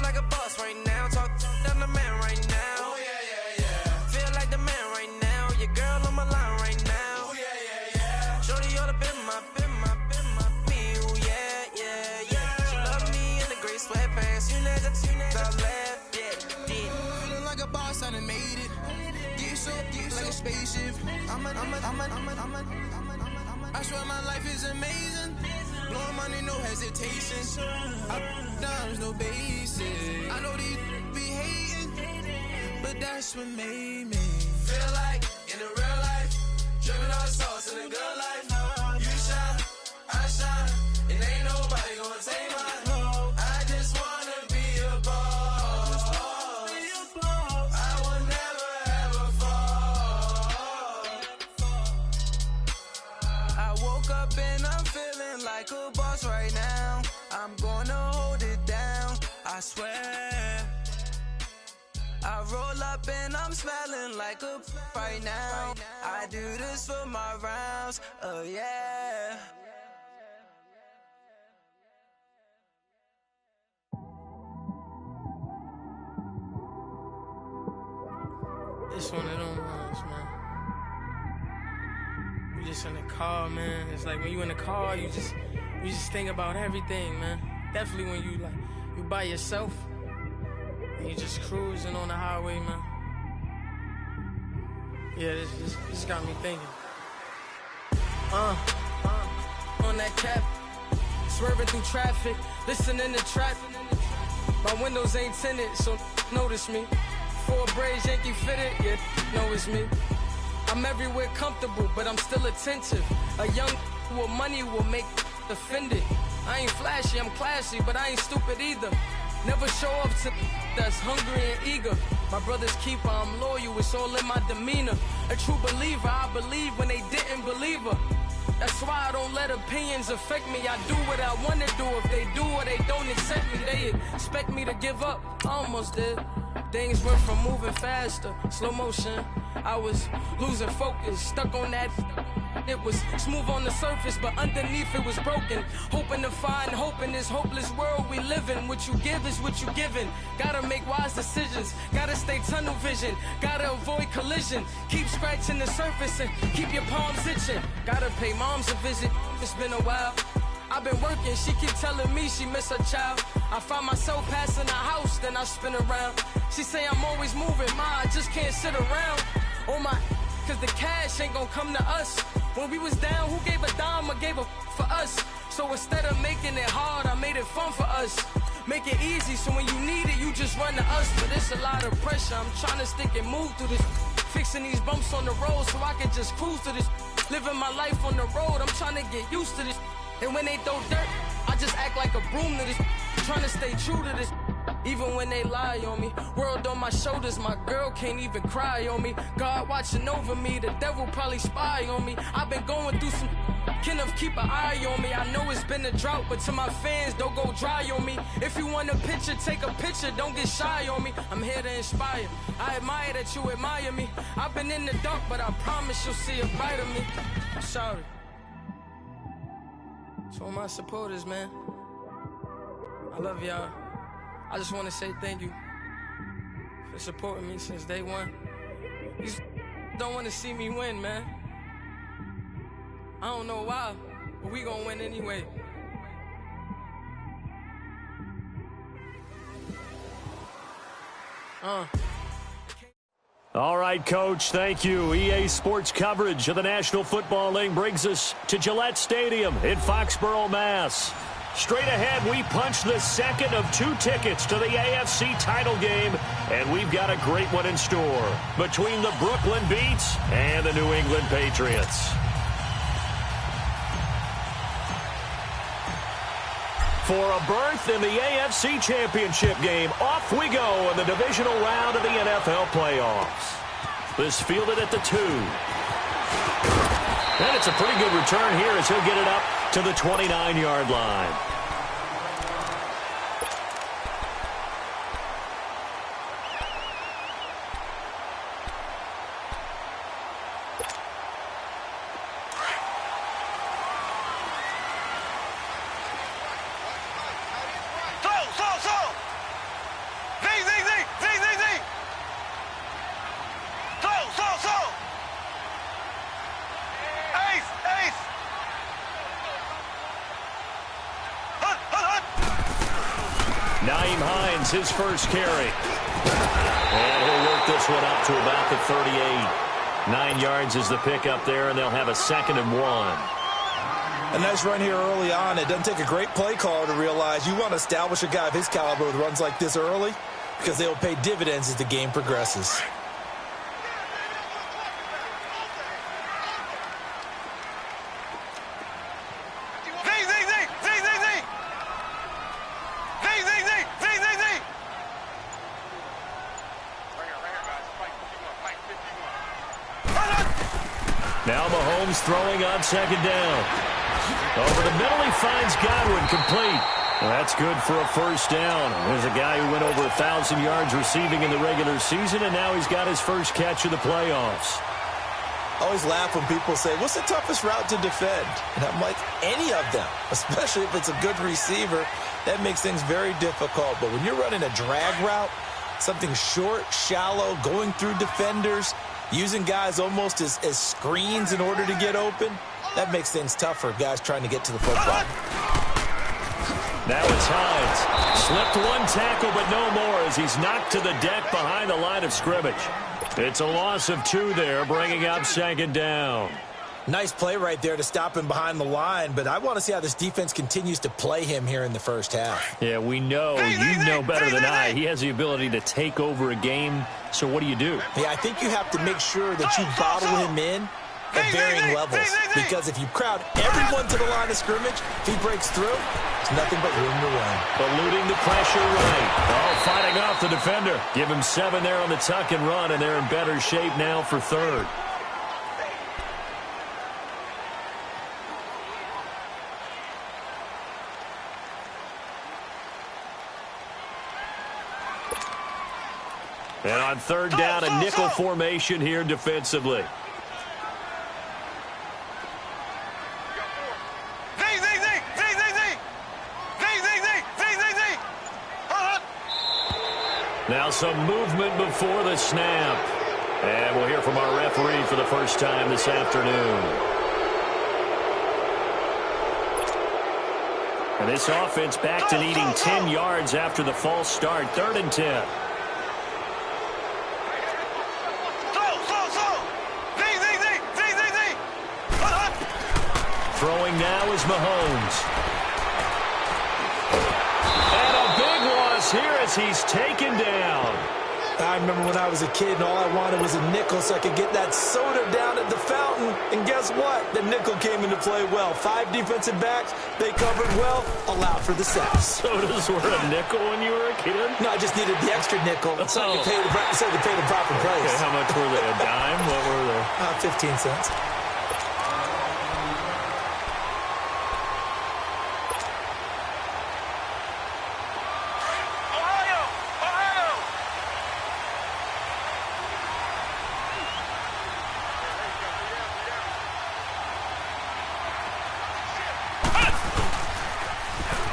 like a boss right now. Talk down the man right now. Oh, yeah. Feel like the man right now. Your girl on my line right now. Oh, yeah. Shorty all up in my me. Oh, yeah. She love me in the gray sweatpants. You never top left. Yeah. Feeling like a boss, I done made it. Get so like a spaceship. I swear my life is amazing. Blowing money, no hesitation. Dimes, no basic. I know these be hating, but that's what made me feel like in the real life, dripping all the sauce in the good life. You shine, I shine, and ain't nobody gonna take mine. I just wanna be a boss. I will never ever fall. I woke up and I'm feeling like a boss right now. I'm gonna hold it down, I swear. I roll up and I'm smelling like a right now. I do this for my rounds, oh yeah. It's one of them ones, man. You just in the car, man. It's like when you in the car, you just think about everything, man. Definitely when you by yourself and you just cruising on the highway, man. Yeah, this got me thinking. On that cap, swerving through traffic, listening to trap. My windows ain't tinted, so notice me. 4 braids, Yankee fitted, yeah, know it's me. I'm everywhere comfortable, but I'm still attentive. A young with money will make offended. I ain't flashy, I'm classy, but I ain't stupid either. Never show up to that's hungry and eager. My brother's keeper, I'm loyal, it's all in my demeanor. A true believer, I believe when they didn't believe her. That's why I don't let opinions affect me. I do what I want to do. If they do or they don't accept me, they expect me to give up. I almost did. Things went from moving faster, slow motion. I was losing focus, stuck on that. It was smooth on the surface, but underneath it was broken. Hoping to find hope in this hopeless world we live in. What you give is what you given. Gotta make wise decisions. Gotta stay tunnel vision. Gotta avoid collision. Keep scratching the surface and keep your palms itching. Gotta pay moms a visit. It's been a while. I've been working, she keep telling me she miss her child. I find myself passing the house, then I spin around. She say I'm always moving, ma, I just can't sit around. Oh my, cause the cash ain't gonna come to us. When we was down, who gave a dime or gave a for us? So instead of making it hard, I made it fun for us. Make it easy, so when you need it, you just run to us. But it's a lot of pressure, I'm trying to stick and move through this. Fixing these bumps on the road so I can just cruise to this. Living my life on the road, I'm trying to get used to this. And when they throw dirt, I just act like a broom to this. Trying to stay true to this. Even when they lie on me. World on my shoulders, my girl can't even cry on me. God watching over me, the devil probably spy on me. I've been going through some, Kenneth keep an eye on me. I know it's been a drought, but to my fans, don't go dry on me. If you want a picture, take a picture, don't get shy on me. I'm here to inspire, I admire that you admire me. I've been in the dark, but I promise you'll see a brighter me. I'm sorry. To all my supporters, man, I love y'all. I just want to say thank you for supporting me since day one. You don't want to see me win, man. I don't know why, but we gonna win anyway. All right, Coach, thank you. EA Sports coverage of the National Football League brings us to Gillette Stadium in Foxborough, Mass. Straight ahead, we punch the second of 2 tickets to the AFC title game, and we've got a great one in store between the Brooklyn Beats and the New England Patriots. For a berth in the AFC Championship game, off we go in the divisional round of the NFL playoffs. This fielded at the 2. And it's a pretty good return here as he'll get it up to the 29-yard line. Naeem Hines, his first carry. And he'll work this one up to about the 38. 9 yards is the pickup there, and they'll have a 2nd and 1. A nice run here early on. It doesn't take a great play caller to realize you want to establish a guy of his caliber with runs like this early because they will pay dividends as the game progresses. Now Mahomes throwing on 2nd down. Over the middle, he finds Godwin complete. Well, that's good for a first down. There's a guy who went over 1,000 yards receiving in the regular season, and now he's got his first catch of the playoffs. I always laugh when people say, what's the toughest route to defend? And I'm like, any of them, especially if it's a good receiver. That makes things very difficult. But when you're running a drag route, something short, shallow, going through defenders, using guys almost as screens in order to get open, that makes things tough for guys trying to get to the football. Now it's Hines. Slipped one tackle, but no more as he's knocked to the deck behind the line of scrimmage. It's a loss of 2 there, bringing up 2nd down. Nice play right there to stop him behind the line, but I want to see how this defense continues to play him here in the first half. Yeah, we know, you know better than I, he has the ability to take over a game, so what do? Yeah, I think you have to make sure that you bottle him in at varying levels, because if you crowd everyone to the line of scrimmage, if he breaks through, there's nothing but room to run. Eluding the pressure right. Oh, fighting off the defender. Give him 7 there on the tuck and run, and they're in better shape now for 3rd. And on 3rd down, a nickel formation here defensively. Now some movement before the snap. And we'll hear from our referee for the first time this afternoon. And this offense back to needing 10 yards after the false start. 3rd and 10. Throwing now is Mahomes. And a big loss here as he's taken down. I remember when I was a kid and all I wanted was a nickel so I could get that soda down at the fountain. And guess what? The nickel came into play well. 5 defensive backs, they covered well, allowed for the sacks. Sodas were a nickel when you were a kid? No, I just needed the extra nickel so I could pay the proper price. Okay, how much were they? A dime? What were they? 15 cents.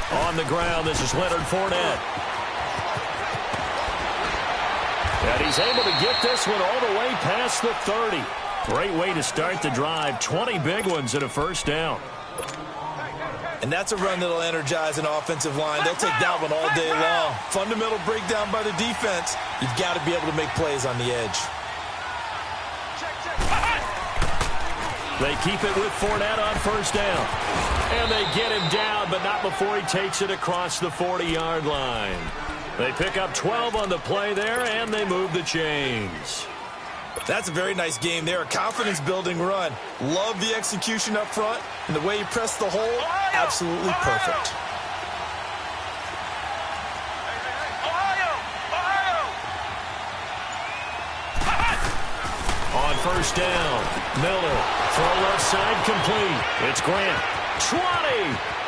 On the ground, this is Leonard Fournette. And he's able to get this one all the way past the 30. Great way to start the drive. 20 big ones and a first down. And that's a run that'll energize an offensive line. They'll take that one all day long. Fundamental breakdown by the defense. You've got to be able to make plays on the edge. They keep it with Fournette on first down. And they get him down, but not before he takes it across the 40-yard line. They pick up 12 on the play there, and they move the chains. That's a very nice game there. A confidence-building run. Love the execution up front, and the way he pressed the hole, absolutely perfect. On first down, Miller, throw left side complete. It's Grant. 20,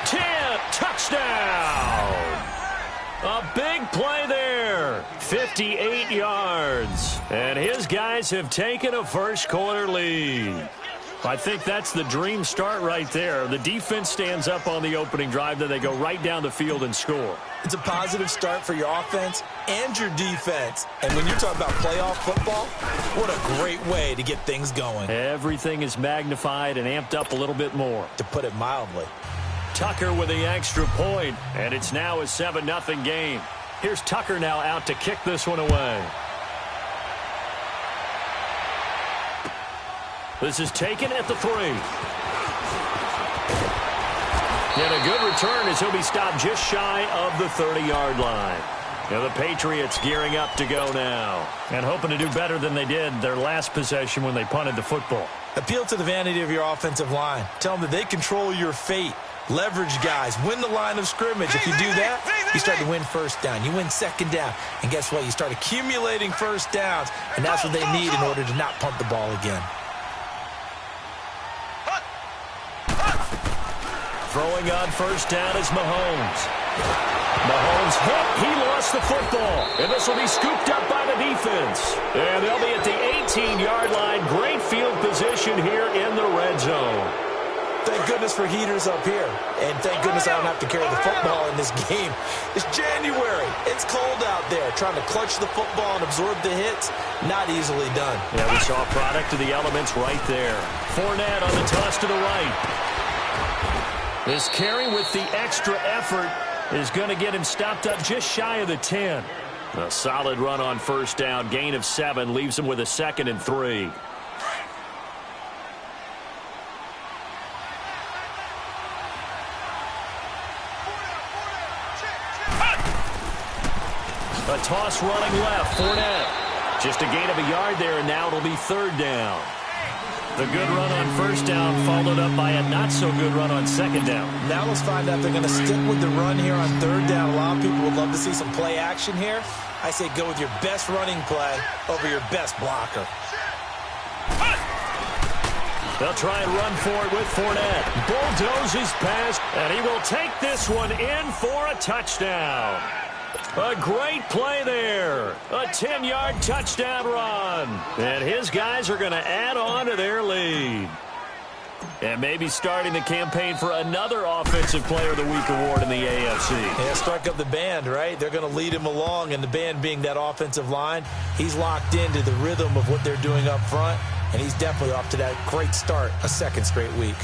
10, touchdown. A big play there. 58 yards. And his guys have taken a first-quarter lead. I think that's the dream start right there. The defense stands up on the opening drive, then they go right down the field and score. It's a positive start for your offense and your defense. And when you're talking about playoff football, what a great way to get things going. Everything is magnified and amped up a little bit more. To put it mildly. Tucker with the extra point, and it's now a 7-0 game. Here's Tucker now out to kick this one away. This is taken at the 3. And a good return as he'll be stopped just shy of the 30-yard line. Now the Patriots gearing up to go now and hoping to do better than they did their last possession when they punted the football. Appeal to the vanity of your offensive line. Tell them that they control your fate. Leverage guys. Win the line of scrimmage. If you do that, you start to win first down. You win second down. And guess what? You start accumulating first downs. And that's what they need in order to not punt the ball again. Throwing on first down is Mahomes. Mahomes hit. He lost the football. And this will be scooped up by the defense. And they'll be at the 18-yard line. Great field position here in the red zone. Thank goodness for heaters up here. And thank goodness I don't have to carry the football in this game. It's January. It's cold out there. Trying to clutch the football and absorb the hits, not easily done. Yeah, we saw a product of the elements right there. Fournette on the toss to the right. This carry with the extra effort is going to get him stopped up just shy of the 10. A solid run on first down. Gain of 7 leaves him with a 2nd and 3. A toss running left. Fournette. Just a gain of a yard there, and now it'll be 3rd down. The good run on first down followed up by a not-so-good run on 2nd down. Now let's find out if they're going to stick with the run here on 3rd down. A lot of people would love to see some play action here. I say go with your best running play over your best blocker. They'll try and run for it with Fournette. Bulldozes past, and he will take this one in for a touchdown. A great play there. A 10-yard touchdown run. And his guys are going to add on to their lead. And maybe starting the campaign for another Offensive Player of the Week award in the AFC. Yeah, strike up the band, right? They're going to lead him along, and the band being that offensive line, he's locked into the rhythm of what they're doing up front, and he's definitely off to that great start, a 2nd straight week.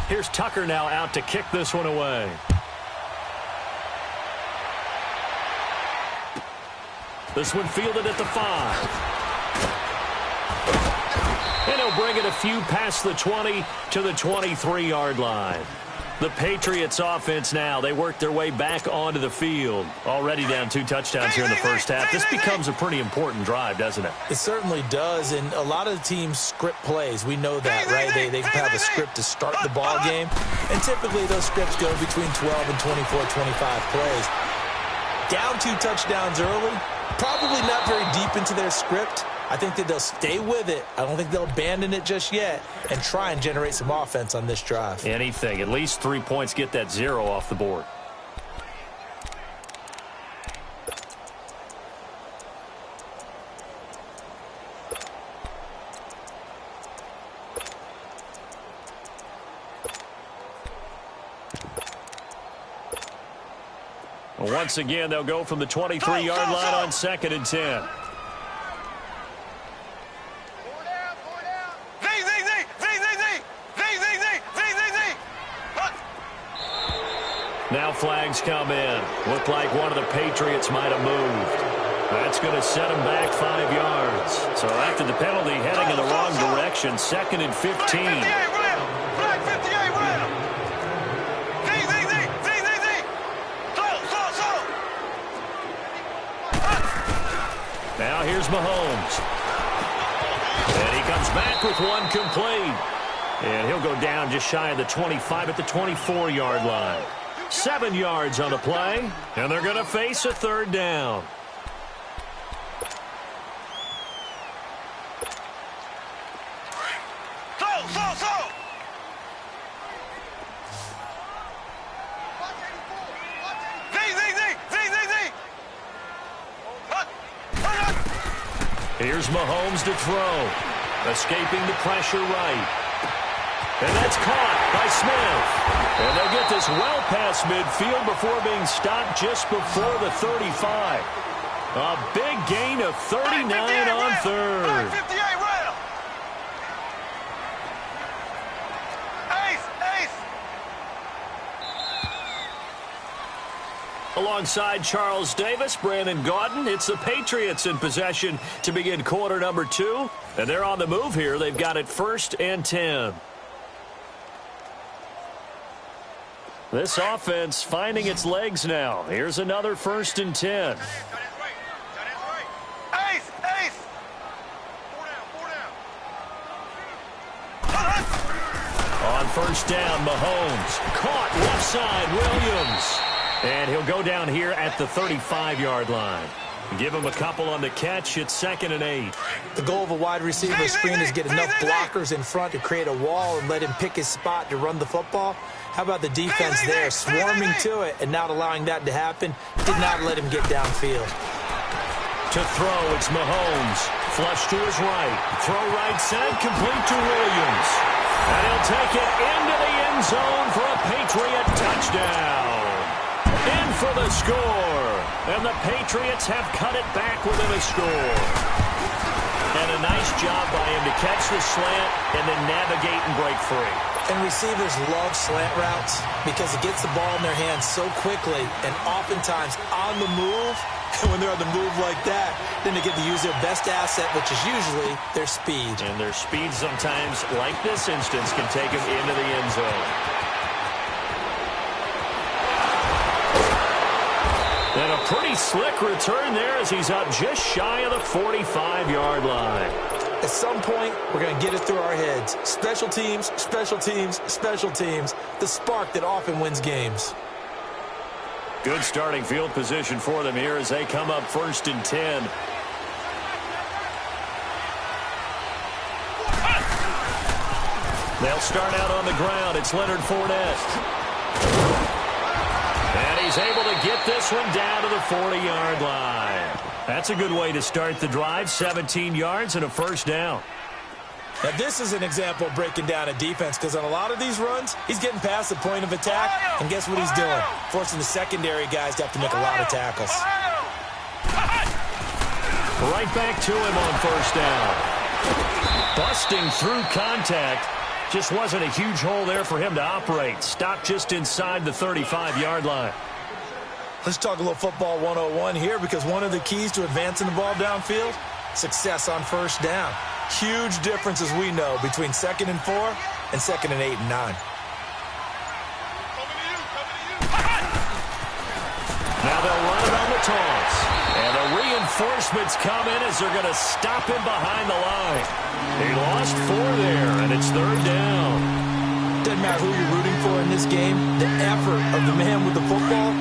Here's Tucker now out to kick this one away. This one fielded at the 5. And he'll bring it a few past the 20 to the 23-yard line. The Patriots offense now, they work their way back onto the field. Already down 2 touchdowns here in the first half. This becomes a pretty important drive, doesn't it? It certainly does, and a lot of the teams script plays. We know that, right? They have a script to start the ball game, and typically those scripts go between 12 and 24, 25 plays. Down 2 touchdowns early, probably not very deep into their script. I think that they'll stay with it. I don't think they'll abandon it just yet and try and generate some offense on this drive. Anything. At least 3 points, get that 0 off the board. Once again, they'll go from the 23-yard line on 2nd and 10. Now flags come in. Looked like one of the Patriots might have moved. That's going to set them back 5 yards. So after the penalty, heading in the wrong direction, 2nd and 15. Flag 58, Ram. Now here's Mahomes. And he comes back with one complete. And he'll go down just shy of the 25 at the 24-yard line. 7 yards on the play, and they're going to face a 3rd down. Here's Mahomes to throw. Escaping the pressure right. And that's caught by Smith. And they'll get this well past midfield before being stopped just before the 35. A big gain of 39 on third. 58 rail. Ace. Alongside Charles Davis, Brandon Gaudin, it's the Patriots in possession to begin quarter number 2. And they're on the move here. They've got it 1st and 10. This offense finding its legs now. Here's another 1st and 10. Ace. 4 down. On 1st down, Mahomes. Caught left side, Williams. And he'll go down here at the 35-yard line. Give him a couple on the catch. It's 2nd and 8. The goal of a wide receiver screen is get enough blockers in front to create a wall and let him pick his spot to run the football. How about the defense there, swarming to it and not allowing that to happen? Did not let him get downfield. To throw, it's Mahomes. Flush to his right. Throw right side, complete to Williams. And he'll take it into the end zone for a Patriot touchdown. In for the score. And the Patriots have cut it back within a score. And a nice job by him to catch the slant and then navigate and break free. And receivers love slant routes because it gets the ball in their hands so quickly and oftentimes on the move. And when they're on the move like that, then they get to use their best asset, which is usually their speed. And their speed sometimes, like this instance, can take them into the end zone. And a pretty slick return there as he's up just shy of the 45-yard line. At some point, we're going to get it through our heads. Special teams, special teams, special teams. The spark that often wins games. Good starting field position for them here as they come up 1st and 10. They'll start out on the ground. It's Leonard Fournette. And he's able to get this one down to the 40-yard line. That's a good way to start the drive. 17 yards and a 1st down. Now, this is an example of breaking down a defense because on a lot of these runs, he's getting past the point of attack, and guess what he's doing? Forcing the secondary guys to have to make a lot of tackles. Right back to him on 1st down. Busting through contact. Just wasn't a huge hole there for him to operate. Stopped just inside the 35-yard line. Let's talk a little football 101 here because one of the keys to advancing the ball downfield, success on 1st down. Huge difference, as we know, between 2nd and 4 and 2nd and 8 and 9. Now they'll run it on the toss. And the reinforcements come in as they're going to stop him behind the line. He lost 4 there, and it's 3rd down. Doesn't matter who you're rooting for in this game. The effort of the man with the football,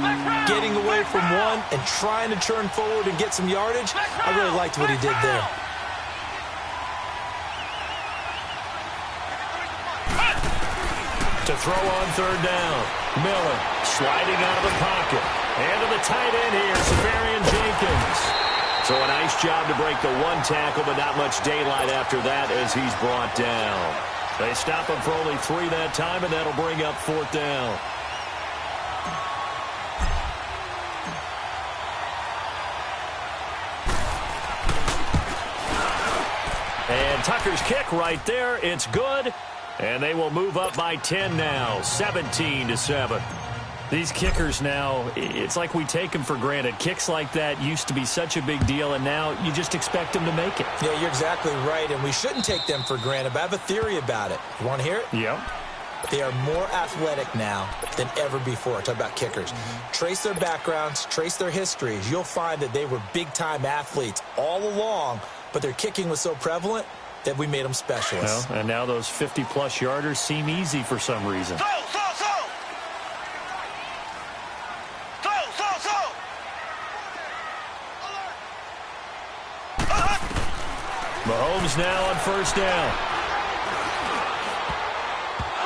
getting away from one and trying to turn forward and get some yardage, I really liked what he did there. To throw on 3rd down. Miller sliding out of the pocket. And to the tight end here, Severian Jenkins. So a nice job to break the 1 tackle, but not much daylight after that as he's brought down. They stop him for only 3 that time, and that'll bring up 4th down. And Tucker's kick right there. It's good. And they will move up by 10 now, 17-7. These kickers now, it's like we take them for granted. Kicks like that used to be such a big deal, and now you just expect them to make it. Yeah, you're exactly right, and we shouldn't take them for granted, but I have a theory about it. You want to hear it? Yep. They are more athletic now than ever before. Talk about kickers. Trace their backgrounds, trace their histories. You'll find that they were big-time athletes all along, but their kicking was so prevalent that we made them specialists. Well, and now those 50-plus yarders seem easy for some reason. Mahomes now on 1st down.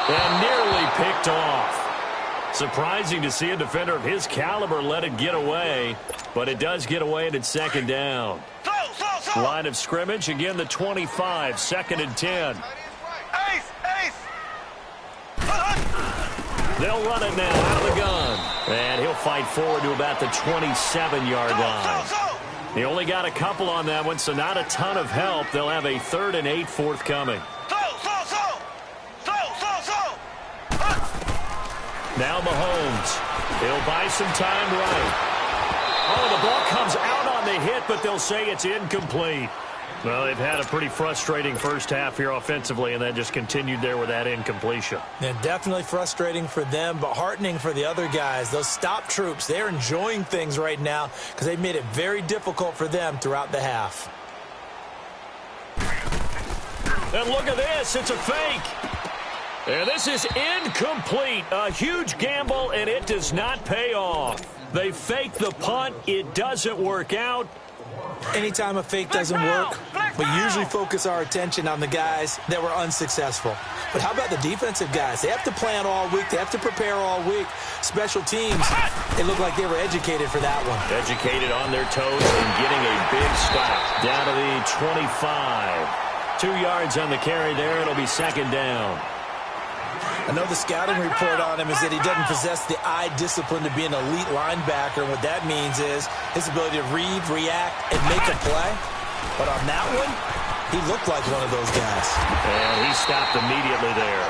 And nearly picked off. Surprising to see a defender of his caliber let it get away, but it does get away and it's 2nd down. Line of scrimmage, again the 25, 2nd and 10. They'll run it now out of the gun. And he'll fight forward to about the 27-yard line. He only got a couple on that one, so not a ton of help. They'll have a 3rd and 8 forthcoming. Now Mahomes. He'll buy some time right. Oh, the ball comes out on the hit, but they'll say it's incomplete. Well, they've had a pretty frustrating first half here offensively, and then just continued there with that incompletion. Yeah, definitely frustrating for them, but heartening for the other guys. Those stop troops, they're enjoying things right now because they've made it very difficult for them throughout the half. And look at this. It's a fake. And this is incomplete. A huge gamble, and it does not pay off. They fake the punt. It doesn't work out. Anytime a fake doesn't work, we usually focus our attention on the guys that were unsuccessful. But how about the defensive guys? They have to plan all week. They have to prepare all week. Special teams, they look like they were educated for that one. Educated on their toes and getting a big stop. Down to the 25. 2 yards on the carry there. It'll be 2nd down. I know the scouting report on him is that he doesn't possess the eye discipline to be an elite linebacker, and what that means is his ability to read, react, and make a play. But on that one, he looked like one of those guys. And he stopped immediately there.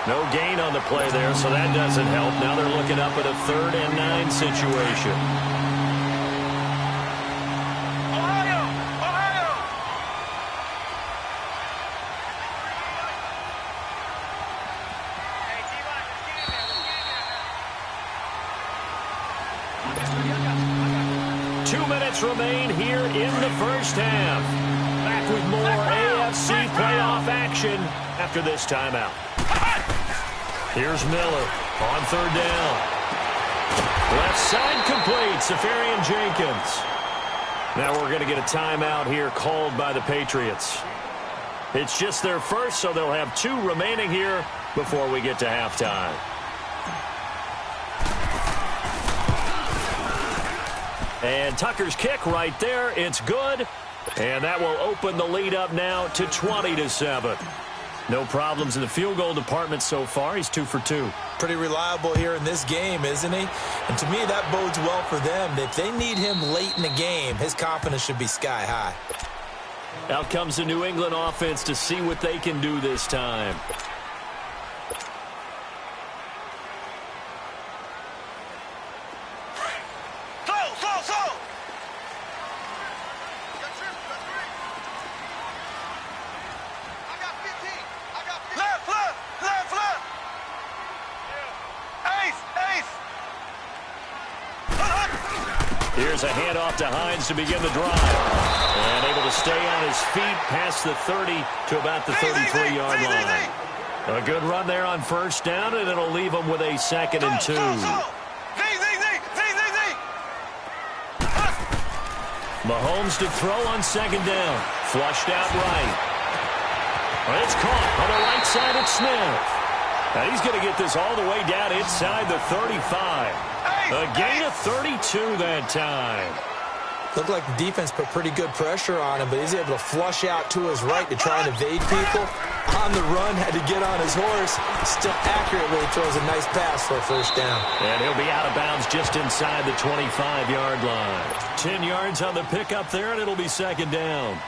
No gain on the play there, so that doesn't help. Now they're looking up at a 3rd and 9 situation. 2 minutes remain here in the first half. Back with more AFC playoff action after this timeout. Here's Miller on 3rd down. Left side complete, Safarian Jenkins. Now we're going to get a timeout here called by the Patriots. It's just their first, so they'll have 2 remaining here before we get to halftime. And Tucker's kick right there. It's good. And that will open the lead up now to 20-7. No problems in the field goal department so far. He's 2 for 2. Pretty reliable here in this game, isn't he? And to me, that bodes well for them. If they need him late in the game, his confidence should be sky high. Out comes the New England offense to see what they can do this time. Here's a handoff to Hines to begin the drive. And able to stay on his feet past the 30 to about the 33-yard line. A good run there on 1st down, and it'll leave him with a 2nd and 2. Mahomes to throw on 2nd down. Flushed out right. It's caught on the right side of Smith. And he's going to get this all the way down inside the 35. A gain of 32 that time. Looked like the defense put pretty good pressure on him, but he's able to flush out to his right to try and evade people. On the run, had to get on his horse. Still accurately throws a nice pass for a 1st down. And he'll be out of bounds just inside the 25-yard line. 10 yards on the pickup there, and it'll be 2nd down.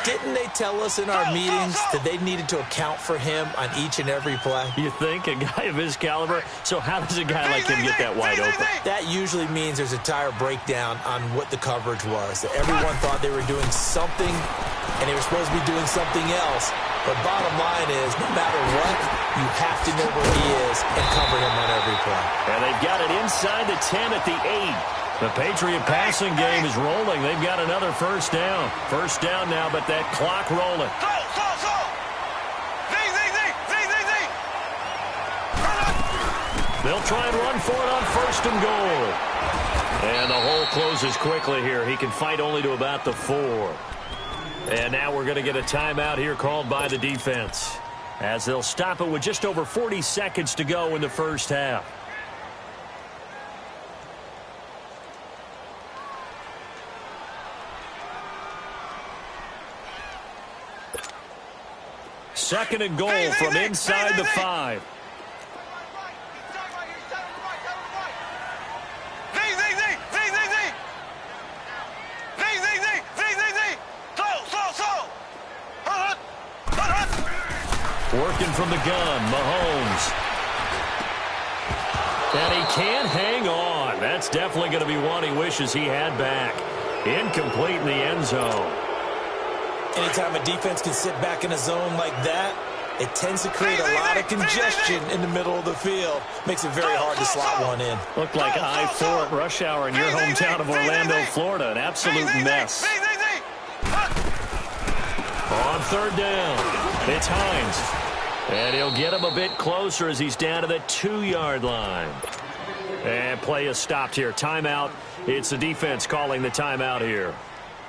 Didn't they tell us in our meetings that they needed to account for him on each and every play? You think? A guy of his caliber? So how does a guy like him get that wide open? That usually means there's a entire breakdown on what the coverage was. That everyone thought they were doing something, and they were supposed to be doing something else. But bottom line is, no matter what, you have to know where he is and cover him on every play. And they've got it inside the 10 at the 8. The Patriot passing game is rolling. They've got another 1st down. 1st down now, but that clock rolling. They'll try and run for it on 1st and goal. And the hole closes quickly here. He can fight only to about the 4. And now we're going to get a timeout here called by the defense, as they'll stop it with just over 40 seconds to go in the first half. second and goal from inside the 5. Working from the gun, Mahomes. And he can't hang on. That's definitely going to be one he wishes he had back. Incomplete in the end zone. Anytime a defense can sit back in a zone like that, it tends to create a lot of congestion in the middle of the field. Makes it very hard to slot one in. Looked like I-4 at rush hour in your hometown of Orlando, Florida. An absolute mess. On third down, it's Hines. And he'll get him a bit closer as he's down to the 2-yard line. And play is stopped here. Timeout. It's the defense calling the timeout here,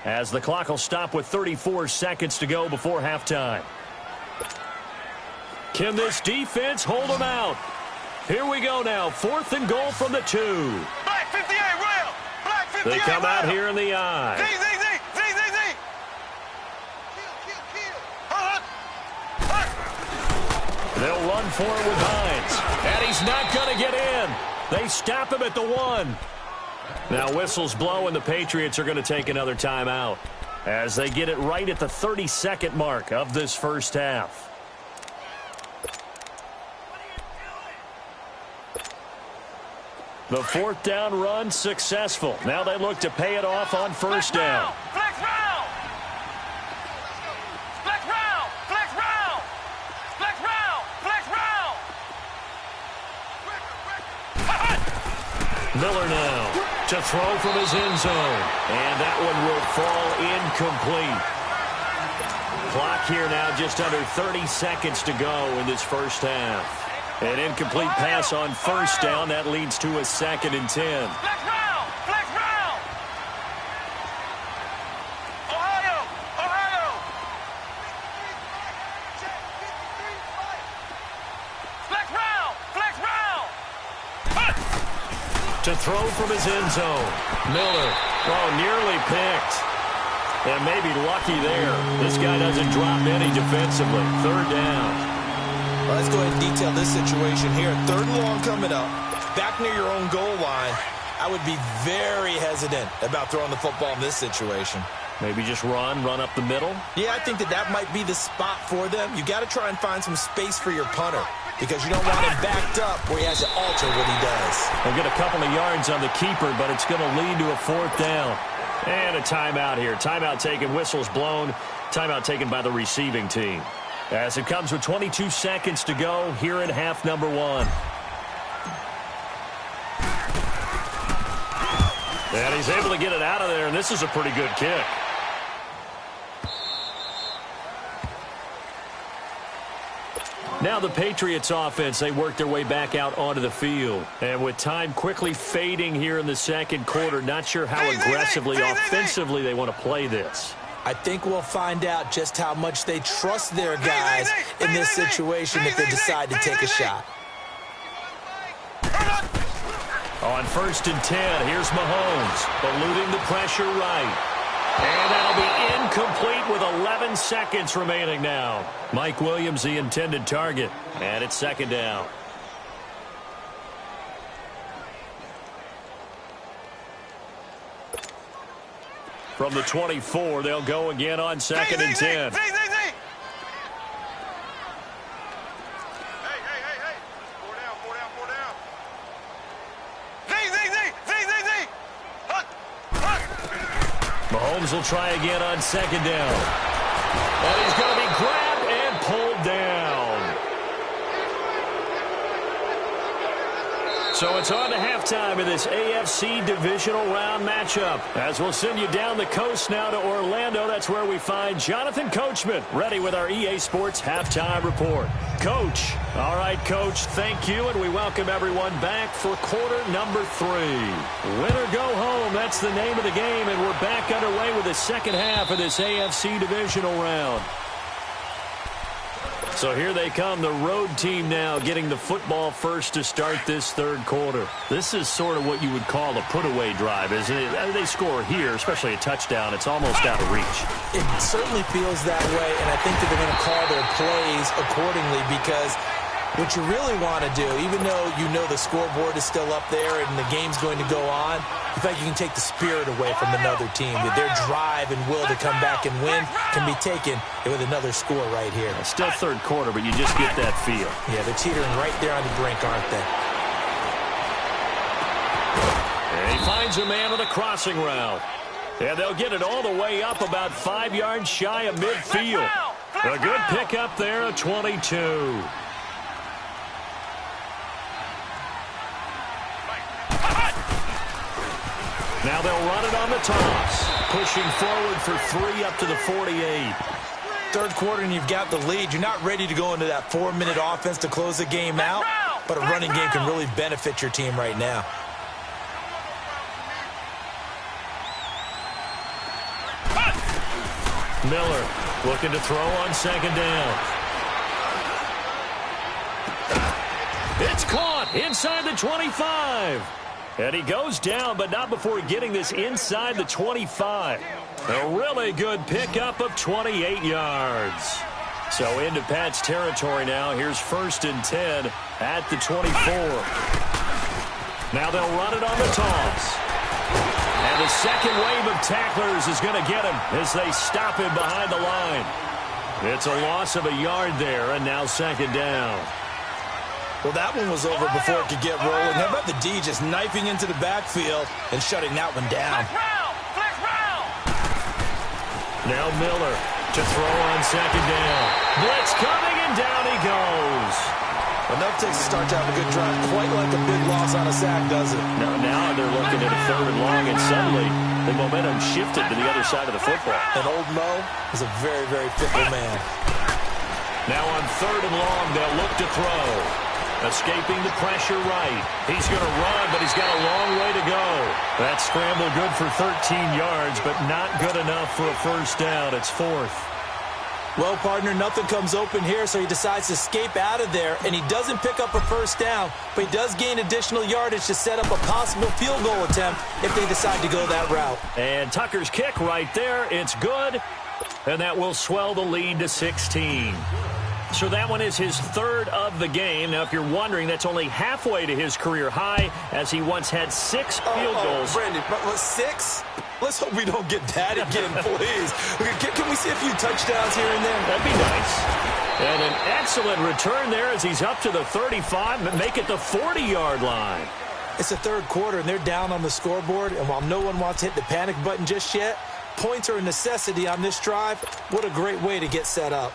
as the clock will stop with 34 seconds to go before halftime. Can this defense hold them out? Here we go now. 4th and goal from the 2. Black 58, Rail. Black 58, They come out Rail. here in the eye. Z. They'll run for it with Hines. And he's not going to get in. They stop him at the 1. Now whistles blow, and the Patriots are going to take another timeout as they get it right at the 30-second mark of this first half. The 4th down run successful. Now they look to pay it off on first down. Flex round. Flex round. Flex round. Flex round. Flex round. Miller now to throw from his end zone. And that one will fall incomplete. Clock here now just under 30 seconds to go in this first half. An incomplete pass on first down. That leads to a 2nd and 10. Flex round. Flex round. Ohio. Ohio. Flex round. Flex round. To throw from his end zone. Miller. Oh, nearly picked. And maybe lucky there. This guy doesn't drop any defensively. 3rd down. Well, let's go ahead and detail this situation here. 3rd and long coming up. Back near your own goal line. I would be very hesitant about throwing the football in this situation. Maybe just run up the middle. Yeah, I think that might be the spot for them. You got to try and find some space for your punter, because you don't want him backed up where he has to alter what he does. They'll get a couple of yards on the keeper, but it's going to lead to a 4th down. And a timeout here. Timeout taken, whistles blown. Timeout taken by the receiving team, as it comes with 22 seconds to go here in half number 1. And he's able to get it out of there, and this is a pretty good kick. Now the Patriots offense, they work their way back out onto the field. And with time quickly fading here in the second quarter, not sure how aggressively, offensively they want to play this. I think we'll find out just how much they trust their guys in this situation if they decide to take a shot. On 1st and 10, here's Mahomes, eluding the pressure right. And that'll be incomplete with 11 seconds remaining now. Mike Williams, the intended target, and it's 2nd down. From the 24, they'll go again on 2nd and 10. Mahomes will try again on 2nd down. And he's going to be grabbed and pulled down. So it's on to halftime in this AFC divisional round matchup, as we'll send you down the coast now to Orlando. That's where we find Jonathan Coachman ready with our EA Sports halftime report. Coach. All right, Coach, thank you, and we welcome everyone back for quarter number 3. Win or go home, that's the name of the game, and we're back underway with the second half of this AFC divisional round. So here they come, the road team now getting the football first to start this third quarter. This is sort of what you would call a put-away drive, isn't it? They score here, especially a touchdown. It's almost out of reach. It certainly feels that way, and I think that they're going to call their plays accordingly because what you really want to do, even though you know the scoreboard is still up there and the game's going to go on, in fact, you can take the spirit away from another team. Their drive and will to come back and win can be taken with another score right here. It's still third quarter, but you just get that feel. Yeah, they're teetering right there on the brink, aren't they? And he finds a man on the crossing route. And they'll get it all the way up about 5 yards shy of midfield. A good pickup there at 22. Now they'll run it on the toss. Pushing forward for 3 up to the 48. Third quarter and you've got the lead. You're not ready to go into that 4-minute offense to close the game out, but a running game can really benefit your team right now. Miller looking to throw on second down. It's caught inside the 25. And he goes down, but not before getting this inside the 25. A really good pickup of 28 yards. So into Pat's territory now. Here's 1st and 10 at the 24. Now they'll run it on the toss. And the second wave of tacklers is going to get him as they stop him behind the line. It's a loss of a yard there, and now second down. Well, that one was over before it could get rolling. How about the D just knifing into the backfield and shutting that one down? Now Miller to throw on second down. Blitz coming, and down he goes. Enough takes to start to have a good drive. Quite like a big loss on a sack, does it? Now they're looking at a 3rd and long, and suddenly the momentum shifted to the other side of the football. And old Mo is a very, very fickle man. Now on 3rd and long, they'll look to throw. Escaping the pressure right. He's going to run, but he's got a long way to go. That scramble good for 13 yards, but not good enough for a first down. It's 4th. Well, partner, nothing comes open here, so he decides to escape out of there, and he doesn't pick up a first down, but he does gain additional yardage to set up a possible field goal attempt if they decide to go that route. And Tucker's kick right there. It's good, and that will swell the lead to 16. So that one is his 3rd of the game. Now, if you're wondering, that's only halfway to his career high, as he once had 6 field goals. Brandon, 6? Let's hope we don't get that again, please. Can we see a few touchdowns here and there? That'd be nice. And an excellent return there as he's up to the 35, but make it the 40-yard line. It's the third quarter, and they're down on the scoreboard, and while no one wants to hit the panic button just yet, points are a necessity on this drive. What a great way to get set up.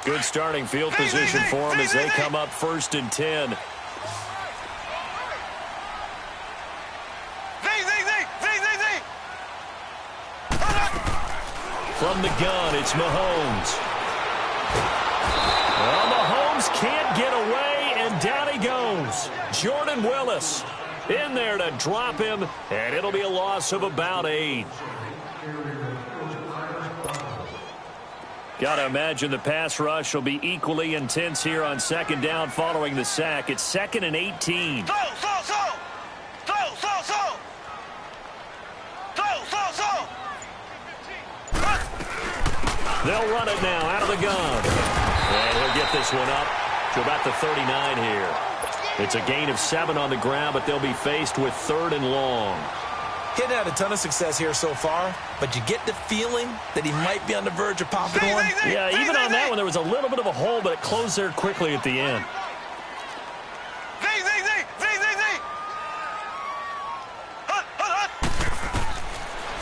Good starting field position for them as they come up 1st and 10. From the gun, it's Mahomes. Well, Mahomes can't get away, and down he goes. Jordan Willis in there to drop him, and it'll be a loss of about 8. Got to imagine the pass rush will be equally intense here on second down following the sack. It's 2nd and 18. They'll run it now out of the gun. And he'll get this one up to about the 39 here. It's a gain of 7 on the ground, but they'll be faced with 3rd and long. He hadn't had a ton of success here so far, but you get the feeling that he might be on the verge of popping one. Yeah, even on that one, there was a little bit of a hole, but it closed there quickly at the end.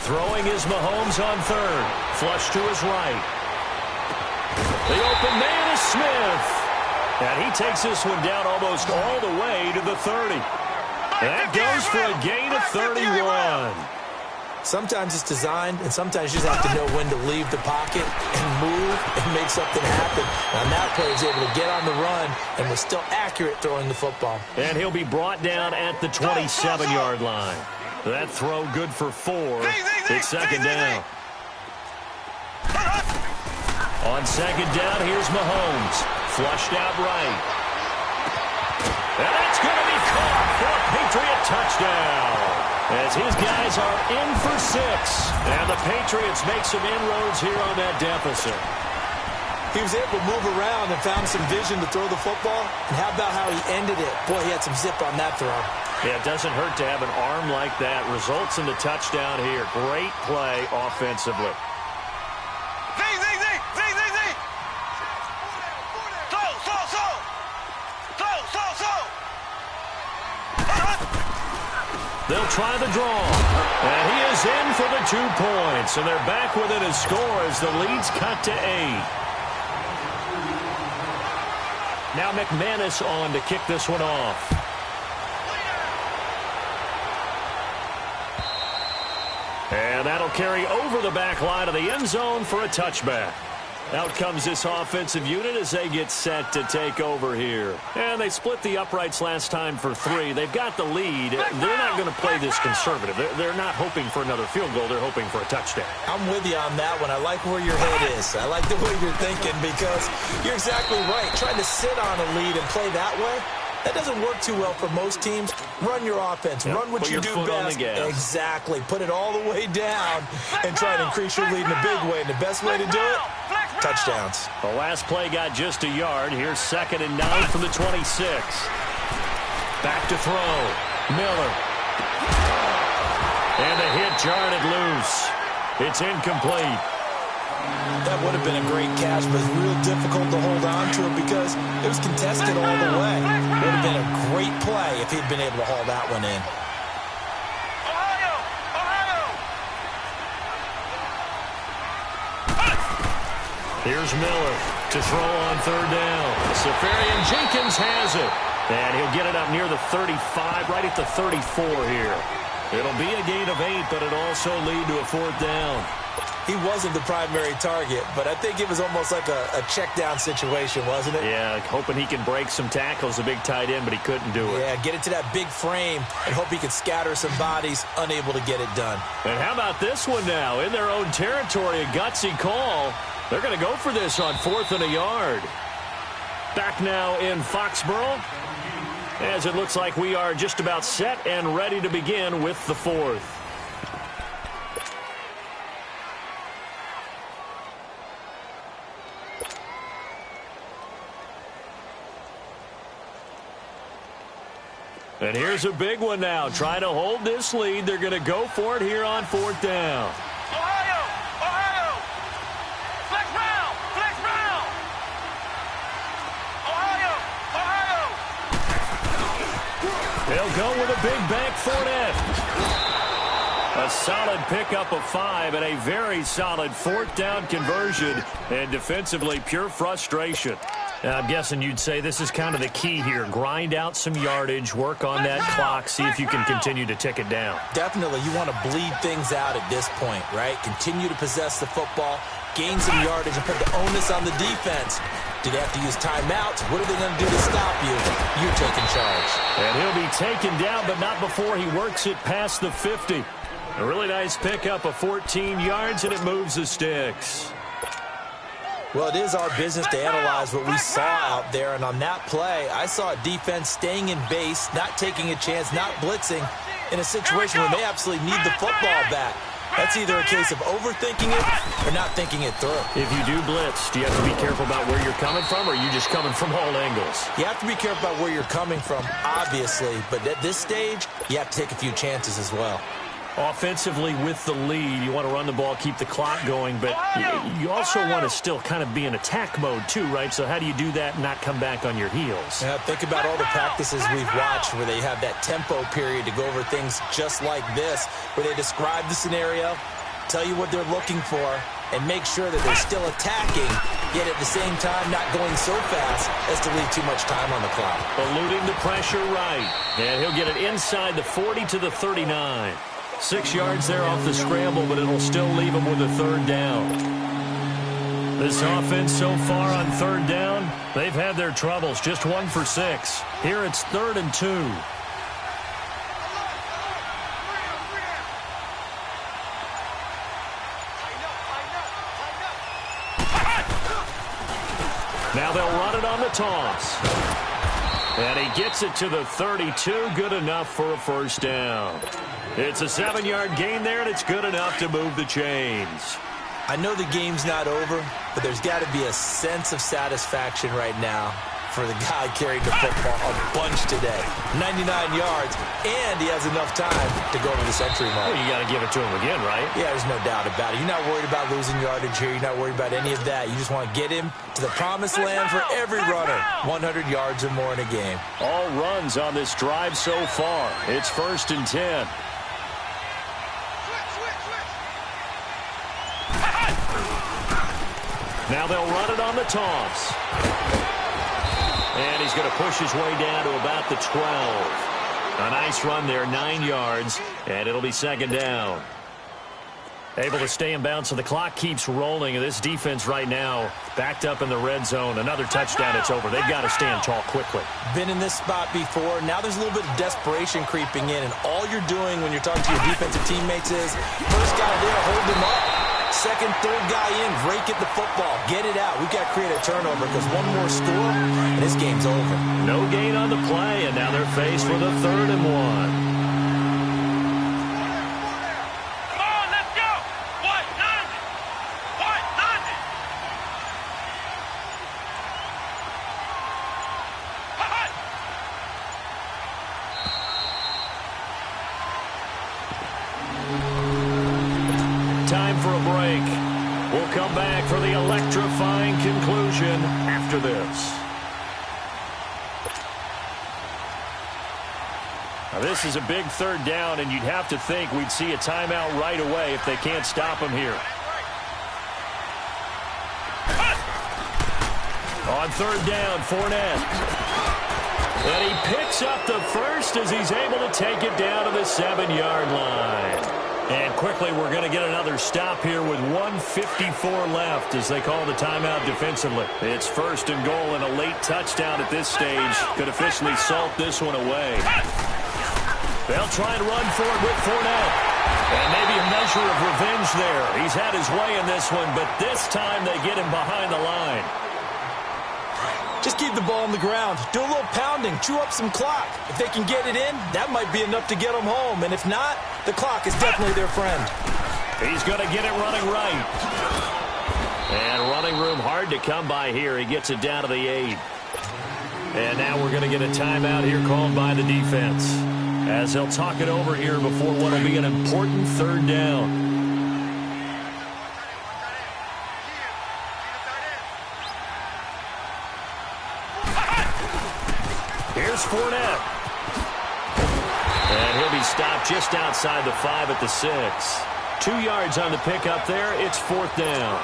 Throwing is Mahomes on 3rd. Flush to his right. The open man is Smith. And he takes this one down almost all the way to the 30. That goes for a gain of 31. Sometimes it's designed, and sometimes you just have to know when to leave the pocket and move and make something happen. And on that play, he was able to get on the run and was still accurate throwing the football. And he'll be brought down at the 27-yard line. That throw good for 4. It's second down. On second down, here's Mahomes. Flushed out right. And that's going to be caught for a Patriot touchdown. As his guys are in for 6. And the Patriots make some inroads here on that deficit. He was able to move around and found some vision to throw the football. And how about how he ended it? Boy, he had some zip on that throw. Yeah, it doesn't hurt to have an arm like that. Results in the touchdown here. Great play offensively. They'll try the draw. And he is in for the 2 points. And they're back within a score as the lead's cut to 8. Now McManus on to kick this one off. And that'll carry over the back line of the end zone for a touchback. Out comes this offensive unit as they get set to take over here. And they split the uprights last time for 3. They've got the lead. They're not going to play this conservative. They're not hoping for another field goal. They're hoping for a touchdown. I'm with you on that one. I like where your head is. I like the way you're thinking because you're exactly right. Trying to sit on a lead and play that way, that doesn't work too well for most teams. Run your offense. Run what you do best. Exactly. Put it all the way down and try to increase your lead in a big way. And the best way to do it, touchdowns. The last play got just a yard. Here's 2nd and 9 from the 26. Back to throw. Miller. And the hit jarred it loose. It's incomplete. That would have been a great catch, but it's real difficult to hold on to it because it was contested all the way. It would have been a great play if he'd been able to haul that one in. Here's Miller to throw on 3rd down. Safarian Jenkins has it. And he'll get it up near the 35, right at the 34 here. It'll be a gain of 8, but it'll also lead to a 4th down. He wasn't the primary target, but I think it was almost like a check-down situation, wasn't it? Yeah, hoping he can break some tackles, a big tight end, but he couldn't do it. Yeah, get it to that big frame and hope he could scatter some bodies, unable to get it done. And how about this one now? In their own territory, a gutsy call. They're going to go for this on 4th and a yard. Back now in Foxborough, as it looks like we are just about set and ready to begin with the 4th. And here's a big one now. Trying to hold this lead. They're going to go for it here on 4th down. Ohio! Flex round! Ohio! They'll go with a big bank Fournette. A solid pickup of 5 and a very solid 4th down conversion. And defensively, pure frustration. I'm guessing you'd say this is kind of the key here. Grind out some yardage, work on that clock, see if you can continue to tick it down. Definitely. You want to bleed things out at this point, right? Continue to possess the football, gain some yardage, and put the onus on the defense. Do they have to use timeouts? What are they going to do to stop you? You're taking charge. And he'll be taken down, but not before he works it past the 50. A really nice pickup of 14 yards, and it moves the sticks. Well, it is our business to analyze what we saw out there, and on that play, I saw a defense staying in base, not taking a chance, not blitzing, in a situation where they absolutely need the football back. That's either a case of overthinking it or not thinking it through. If you do blitz, do you have to be careful about where you're coming from, or are you just coming from all angles? You have to be careful about where you're coming from, obviously, but at this stage, you have to take a few chances as well. Offensively, with the lead, you want to run the ball, keep the clock going, but you also want to still kind of be in attack mode too, right? So how do you do that and not come back on your heels? Yeah, think about all the practices we've watched where they have that tempo period to go over things just like this, where they describe the scenario, tell you what they're looking for, and make sure that they're still attacking, yet at the same time not going so fast as to leave too much time on the clock. Eluding the pressure right, and he'll get it inside the 40 to the 39. 6 yards there off the scramble, but it'll still leave them with a third down. This offense so far on third down, they've had their troubles. Just 1 for 6. Here it's 3rd and 2. Now they'll run it on the toss. And he gets it to the 32. Good enough for a first down. It's a 7-yard gain there, and it's good enough to move the chains. I know the game's not over, but there's got to be a sense of satisfaction right now for the guy carrying the football a bunch today. 99 yards, and he has enough time to go to the century mark. Well, you got to give it to him again, right? Yeah, there's no doubt about it. You're not worried about losing yardage here. You're not worried about any of that. You just want to get him to the promised land for every runner. 100 yards or more in a game. All runs on this drive so far. It's 1st and 10. Now they'll run it on the toss. And he's going to push his way down to about the 12. A nice run there, 9 yards, and it'll be 2nd down. Able to stay in bounds, so the clock keeps rolling. This defense right now backed up in the red zone. Another touchdown, it's over. They've got to stand tall quickly. Been in this spot before. Now there's a little bit of desperation creeping in, and all you're doing when you're talking to your defensive teammates is, first guy there, hold him up. Second, third guy in, break at the football. Get it out. We've got to create a turnover because one more score, and this game's over. No gain on the play, and now they're faced with a 3rd and 1. Time for a break. We'll come back for the electrifying conclusion after this. Now this is a big 3rd down, and you'd have to think we'd see a timeout right away if they can't stop him here. On 3rd down, Fournette. And he picks up the first as he's able to take it down to the 7-yard line. And quickly, we're going to get another stop here with 1:54 left as they call the timeout defensively. It's 1st and goal, and a late touchdown at this stage could officially salt this one away. They'll try and run for it with Fournette. And maybe a measure of revenge there. He's had his way in this one, but this time they get him behind the line. Just keep the ball on the ground. Do a little pounding. Chew up some clock. If they can get it in, that might be enough to get them home. And if not, the clock is definitely their friend. He's going to get it running right. And running room hard to come by here. He gets it down to the 8. And now we're going to get a timeout here called by the defense, as they'll talk it over here before what will be an important 3rd down. Here's Fournette. And he'll be stopped just outside the 5 at the 6. 2 yards on the pickup there. It's 4th down.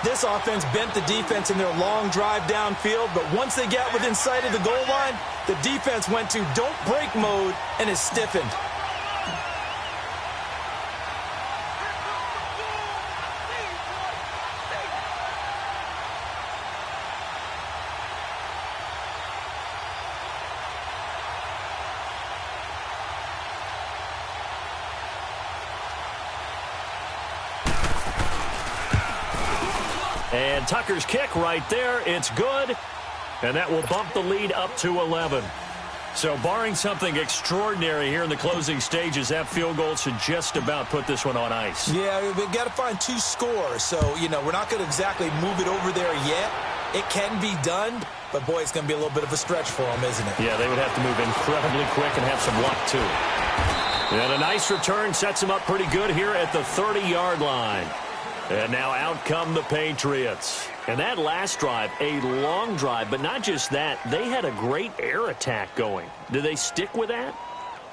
This offense bent the defense in their long drive downfield, but once they got within sight of the goal line, the defense went to don't break mode and is stiffened. And Tucker's kick right there. It's good. And that will bump the lead up to 11. So barring something extraordinary here in the closing stages, that field goal should just about put this one on ice. Yeah, we've got to find 2 scores. So, we're not going to exactly move it over there yet. It can be done, but, boy, it's going to be a little bit of a stretch for them, isn't it? Yeah, they would have to move incredibly quick and have some luck, too. And a nice return sets them up pretty good here at the 30-yard line. And now out come the Patriots. And that last drive, a long drive, but not just that. They had a great air attack going. Do they stick with that?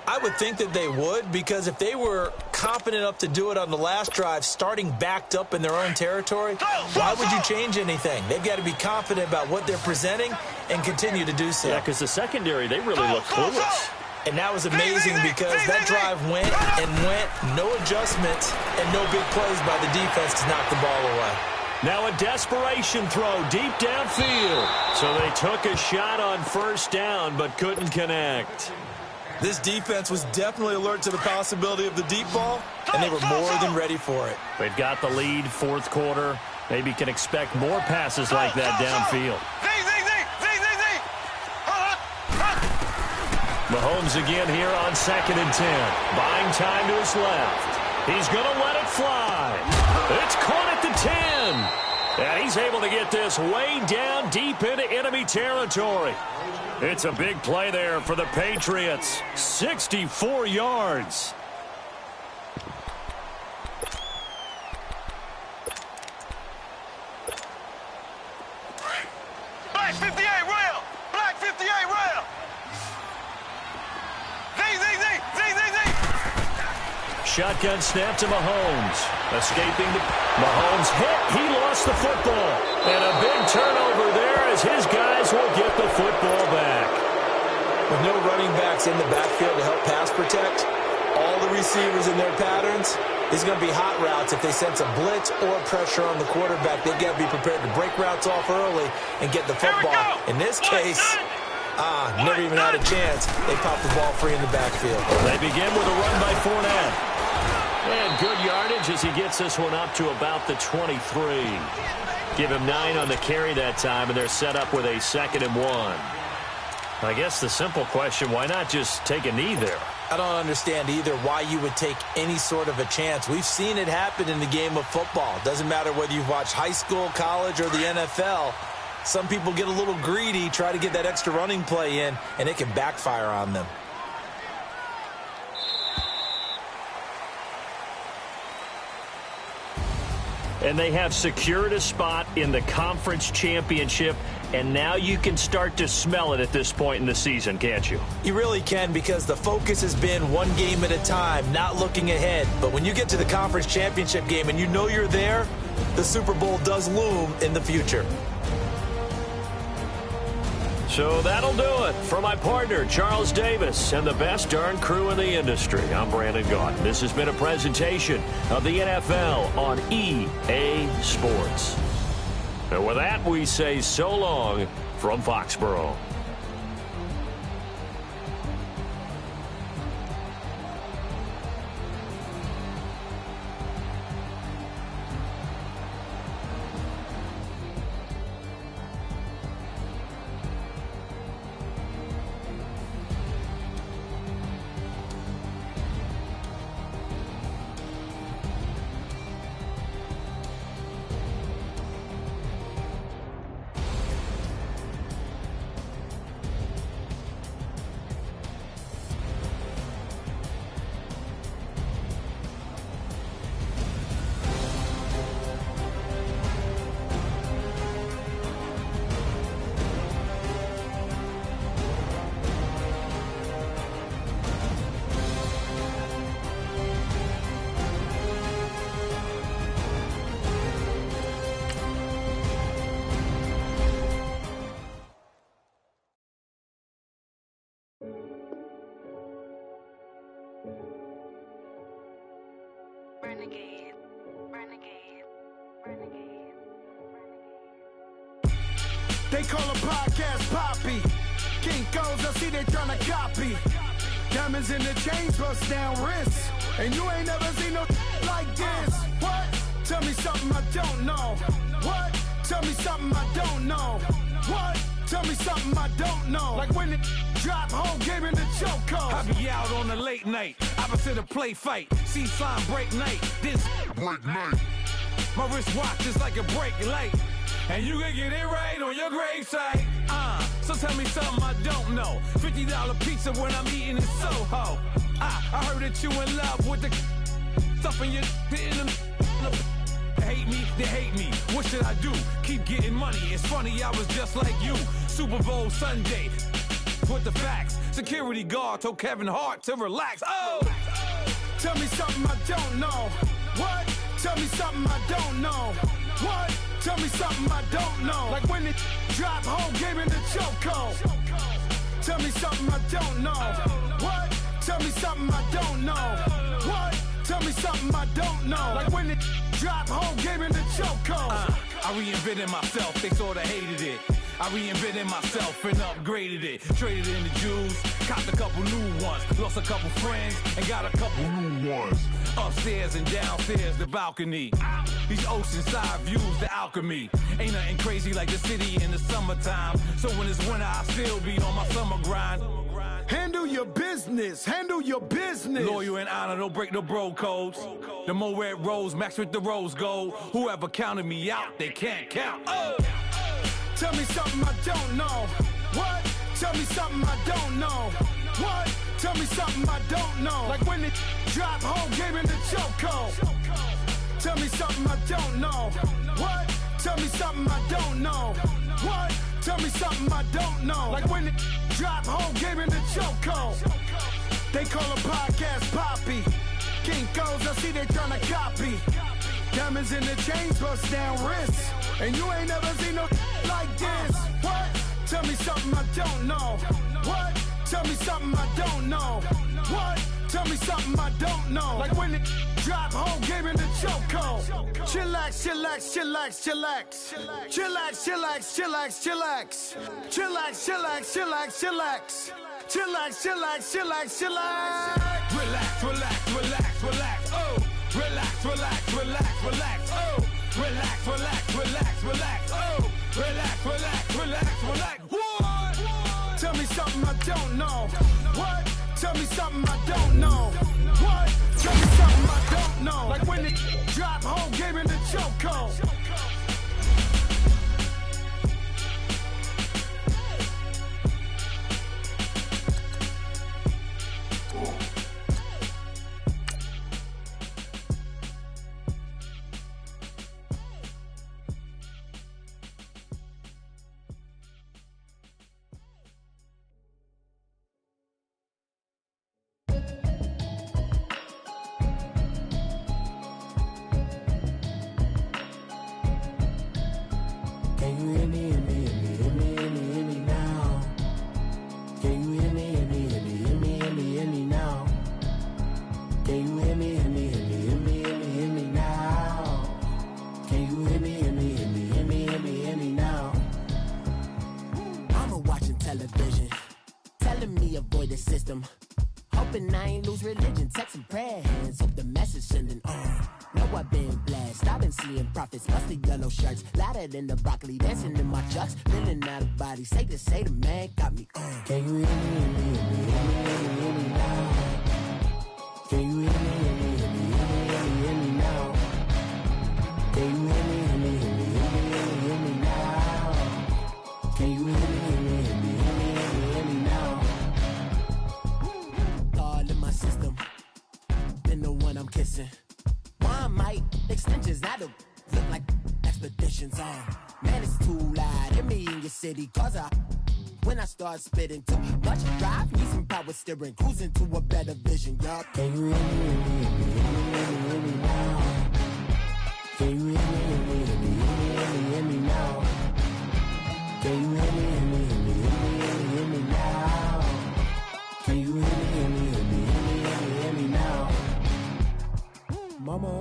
I would think that they would, because if they were confident enough to do it on the last drive, starting backed up in their own territory, why would you change anything? They've got to be confident about what they're presenting and continue to do so. Yeah, because the secondary, they really look clueless. And that was amazing because that drive went and went, no adjustments, and no big plays by the defense to knock the ball away. Now a desperation throw deep downfield. So they took a shot on first down but couldn't connect. This defense was definitely alert to the possibility of the deep ball, and they were more than ready for it. They've got the lead, fourth quarter. Maybe can expect more passes like that downfield. Mahomes again here on 2nd and 10. Buying time to his left. He's going to let it fly. It's caught at the 10. And he's able to get this way down deep into enemy territory. It's a big play there for the Patriots. 64 yards. Black 58 rail! Black 58 rail! Shotgun snap to Mahomes. Escaping the... Mahomes hit. He lost the football. And a big turnover there as his guys will get the football back. With no running backs in the backfield to help pass protect, all the receivers in their patterns, it's going to be hot routes. If they sense a blitz or pressure on the quarterback, they've got to be prepared to break routes off early and get the football. In this case... never even had a chance. They popped the ball free in the backfield. They begin with a run by Fournette. And good yardage as he gets this one up to about the 23. Give him 9 on the carry that time, and they're set up with a 2nd and 1. I guess the simple question, why not just take a knee there? I don't understand either why you would take any sort of a chance. We've seen it happen in the game of football. Doesn't matter whether you've watched high school, college, or the NFL. Some people get a little greedy, try to get that extra running play in, and it can backfire on them. And they have secured a spot in the conference championship, and now you can start to smell it at this point in the season, can't you? You really can, because the focus has been one game at a time, not looking ahead. But when you get to the conference championship game and you know you're there, the Super Bowl does loom in the future. So that'll do it for my partner, Charles Davis, and the best darn crew in the industry. I'm Brandon Gaudin. This has been a presentation of the NFL on EA Sports. And with that, we say so long from Foxborough. Renegade, renegade, renegade, renegade. They call a podcast Poppy. Kinkos, I see they tryna copy. Diamonds in the chains, bust down wrists. And you ain't never seen no like this. What? Tell me something I don't know. What? Tell me something I don't know. What? Tell me something I don't know. Like when it drop, whole game in the chokehold. I be out on a late night, opposite a play fight. See sign break night, this break night. My wristwatch is like a break light. And you can get it right on your gravesite. So tell me something I don't know. $50 pizza when I'm eating in Soho. I heard that you in love with the stuff in your in the hate me, they hate me. What should I do? Keep getting money. It's funny, I was just like you. Super Bowl Sunday. With the facts. Security guard told Kevin Hart to relax. Oh! Tell me something I don't know. What? Tell me something I don't know. What? Tell me something I don't know. Like when it drop, whole game in the chokehold. Tell me something I don't know. What? Tell me something I don't know. What? Tell me something I don't know. Like when it drop, whole game in the chokehold. I reinvented myself, they sorta hated it. I reinvented myself and upgraded it. Traded in the Jews, copped a couple new ones. Lost a couple friends and got a couple new ones. Upstairs and downstairs, the balcony. These oceanside views, the alchemy. Ain't nothing crazy like the city in the summertime. So when it's winter, I still be on my summer grind. Handle your business, handle your business. Loyal and honor, don't break no bro codes. The more red rose, max with the rose gold. Whoever counted me out, they can't count. Oh! Tell me something I don't know. What? Tell me something I don't know. What? Tell me something I don't know. Like when it drop, whole game in the chokehold. Tell me something I don't know. What? Tell me something I don't know. What? Tell me something I don't know. Like when it drop, whole game in the chokehold. They call a podcast Poppy. Kinkos, I see they tryna copy. Diamonds in the chains, bust down wrists. And you ain't never seen no like this. What? Tell me something I don't know. What? Tell me something I don't know. What? Tell me something I don't know. Like when it drop, whole game in the chokehold. Chillax, chillax, chillax, chillax. Chillax, chillax, chillax, chillax. Chillax, chillax, chillax, chillax. Chillax, chillax, chillax, chillax. Relax, relax, relax, relax. Oh! Relax, relax, relax, relax. Oh! Relax, relax, relax, relax. Oh! Relax, relax, relax, relax. What? Tell me something I don't know. What? Tell me something I don't know. What? Tell me something I don't know. Like when it drop, whole game in the chokehold. In the broccoli, dancing in my chucks, feeling out of body. Say the man got me. Can you hear me, hear me, hear me, hear me now? Can you hear me, hear me, hear me, hear me now? Can you hear me, hear me, hear me, hear me now? Can you hear me, hear me, hear me, hear me now? All in my system, been the one I'm kissing. One might extensions, I don't look like expeditions on. Man, it's too loud. Hit me in your city, cause when I start spitting too much drive, need some power steering, cruising to a better vision, y'all. Can you hear me, hear me, hear me now? Can you hear me, hear me, hear me, hear me now? Can you hear me, hear me, hear me, hear me now? Can you hear me, hear me, hear me, hear me now? Mama,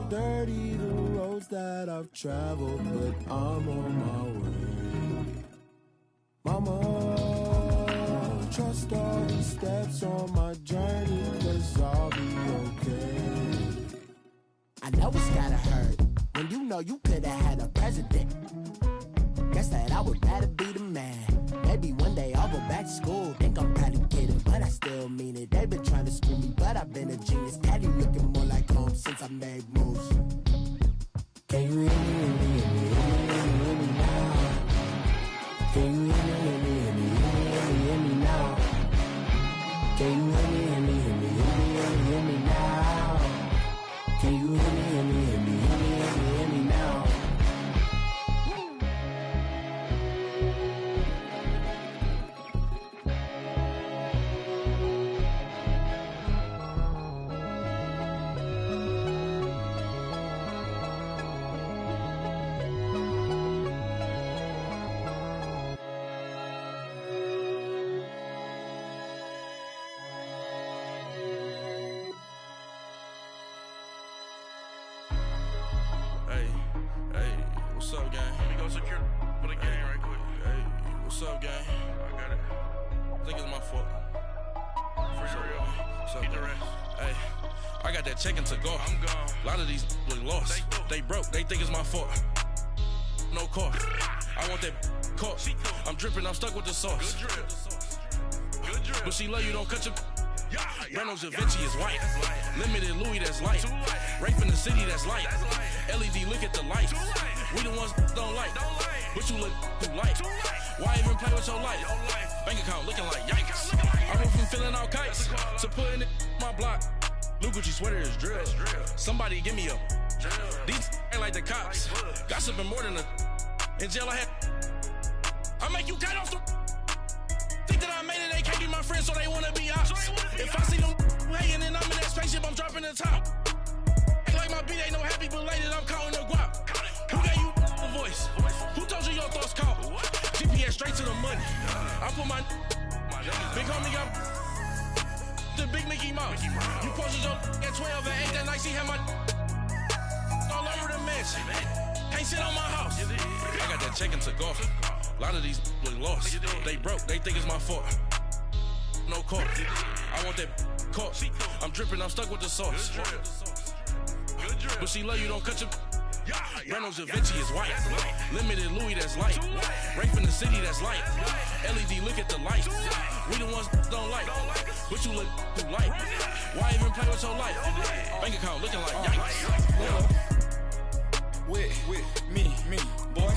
dirty the roads that I've traveled, but I'm on my way. Mama, trust all the steps on my journey, cause I'll be okay. I know it's gotta hurt when you know you could've had a president. Guess that I would rather be the man. Maybe one day I'll go back to school. Think I'm probably kidding, but I still mean it. They've been trying to school me, but I've been a genius. Daddy looking more like home since I made moves. Can you hear me, hear me, hear me, hear me now? Can you hear me, hear me, hear me, hear me now? Can you hear me, hear me, hear me, hear me now? Can you hear me, hear me, hear me, hear me now? What's up, gang? I got it. I think it's my fault. For real. What's up, gang? Hey, I got that check-in to go. I'm gone. A lot of these look lost. They broke. They think it's my fault. No car. I want that caught. I'm dripping. I'm stuck with the sauce. Good drip. But she love you. Don't cut your... Reynolds Da Vinci is white. Limited Louis, that's light. Rape in the city, that's light. LED, look at the light. We the ones don't like. But you look too light. Why even play with your life? Bank account looking like yikes. I went from filling out kites to putting it my block. New Gucci sweater is drill. Somebody give me a. These ain't like the cops. Gossiping more than a. In jail I had. I make you cut off the. Think that I made it, they can't be my friends, so they wanna be ops. If I see them hating and I'm in that spaceship, I'm dropping the top. Ain't like my beat ain't no happy belated, I'm counting the guap. Who gave you the voice? Who told you your thoughts count? GPS straight to the money. I put my big homie got the big Mickey Mouse. You posted your at 12 and 8 that night, she had my all over the mansion. Can't sit on my house. I got that check-in to golf. A lot of these look lost. They broke, they think it's my fault. No car. I want that caught. I'm dripping, I'm stuck with the sauce. But she love you, don't cut your. Reynolds Da Vinci is white. Limited Louis, that's light. Rape in the city, that's light. LED, look at the light. We the ones don't like. But you look too light. Why even play with your life? Bank account looking like yikes. With me, boy.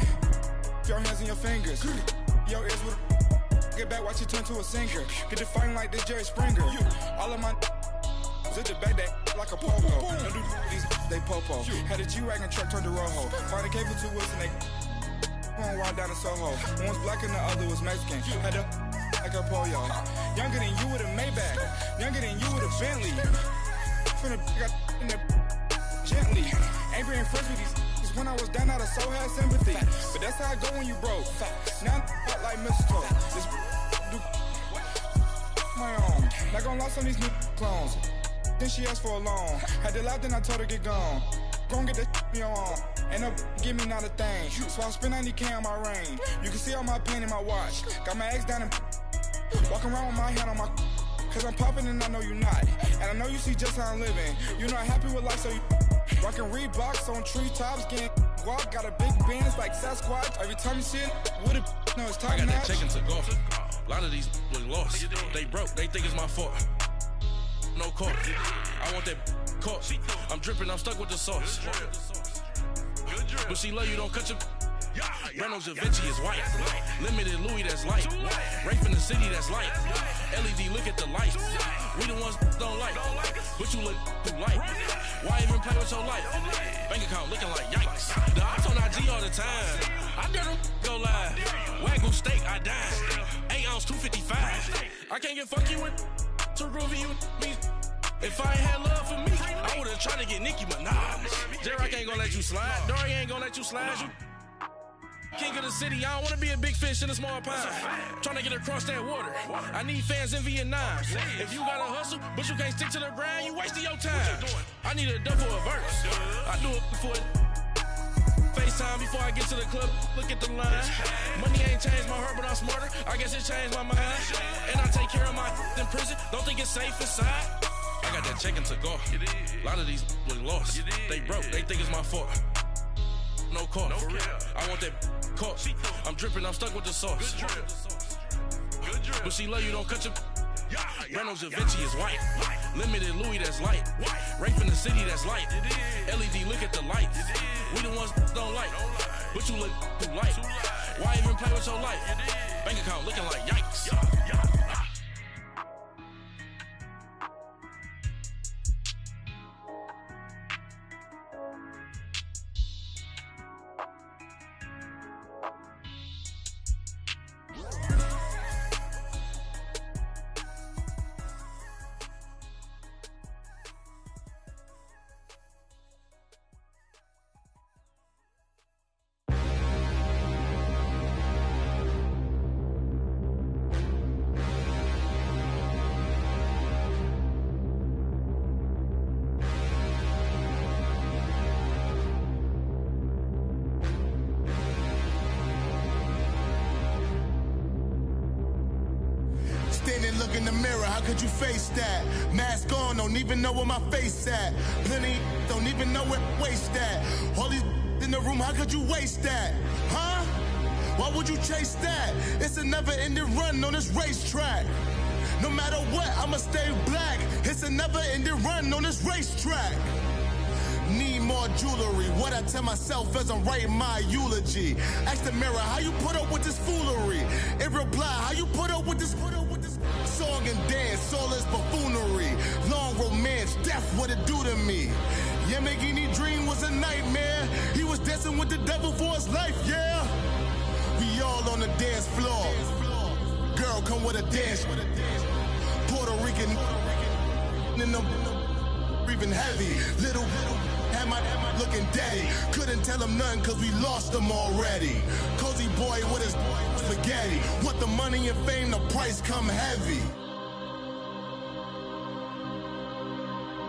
Your hands and your fingers. Your ears with get back, watch you turn to a singer. Get the fighting like this Jerry Springer. All of my zip the back that like a popo. Don't do these they popo. Had a G-Wagon truck turned to Rojo. Find a cable 2 wheels and they going wild down in Soho. One was black and the other was Mexican. Had a like a pollo. Younger than you with a Maybach. Younger than you with a Bentley. From the got in the gently. Ain't being friends with these. When I was down out of so had sympathy. But that's how I go when you broke. Now I'm like mistletoe. This do my own. Not gonna lost on these new clones. Then she asked for a loan. Had to laugh, then I told her get gone. Gon' get that me on. Ain't no give me not a thing. So I spend 90K on my ring. You can see all my pain in my watch. Got my ex down and walking around with my hand on my. Cause I'm popping and I know you not. And I know you see just how I'm living. You're not happy with life, so you. Rockin' Reeboks on treetops, getting guap. Got a big Benz like Sasquatch. Every time you see it, with it, no, it's time. I got that check-in to golf. A lot of these look lost. They broke, they think it's my fault. No car. I want that caught. I'm dripping, I'm stuck with the sauce. But she love you, don't cut your. Reynolds Da Vinci is white. Limited Louis, that's light. Rape in the city, that's light. LED, look at the light. We the ones don't like. But you look too light. Why even play with your life? Bank account looking like yikes. The ops on IG all the time. I dare them go live. Wagyu steak, I died. 8 ounce, 255. I can't get fucky with too groovy you me. If I ain't had love for me, I would've tried to get Nicki Minaj. J-Rock ain't gonna let you slide. Dory ain't gonna let you slide. You king of the city, I don't wanna be a big fish in a small pond. Trying to get across that water. I need fans in Vietnam. If you gotta hustle, but you can't stick to the grind, you wasting your time. I need a double a verse. I do it before FaceTime before I get to the club. Look at the line. Money ain't changed my heart, but I'm smarter. I guess it changed my mind. And I take care of my in prison. Don't think it's safe inside. I got that check-in to go. A lot of these look lost. They broke. They think it's my fault. No car. I want that caught. I'm dripping, I'm stuck with the sauce. But she love you, don't cut your. Reynolds Da Vinci is white. Limited Louis, that's light. Rape in the city, that's light. LED, look at the light. We the ones don't like. But you look too light. Why even play with your life? Bank account looking like yikes. Standing, look in the mirror, how could you face that? Mask on, don't even know where my face at. Plenty, don't even know where waist at. All these in the room, how could you waste that? Huh? Why would you chase that? It's a never-ending run on this racetrack. No matter what, I'ma stay black. It's a never-ending run on this racetrack. Need more jewelry. What I tell myself as I'm writing my eulogy. Ask the mirror, how you put up with this foolery? It reply, how you put up with this song and dance, all this buffoonery. Long romance, death, what it do to me? Yamagini dream was a nightmare. He was dancing with the devil for his life, yeah. We all on the dance floor. Girl, come with a dance. Puerto Rican in the breathing heavy. Little had my looking daddy. Couldn't tell him nothing cause we lost him already. Cozy boy with his spaghetti. Want the money and fame, the price come heavy.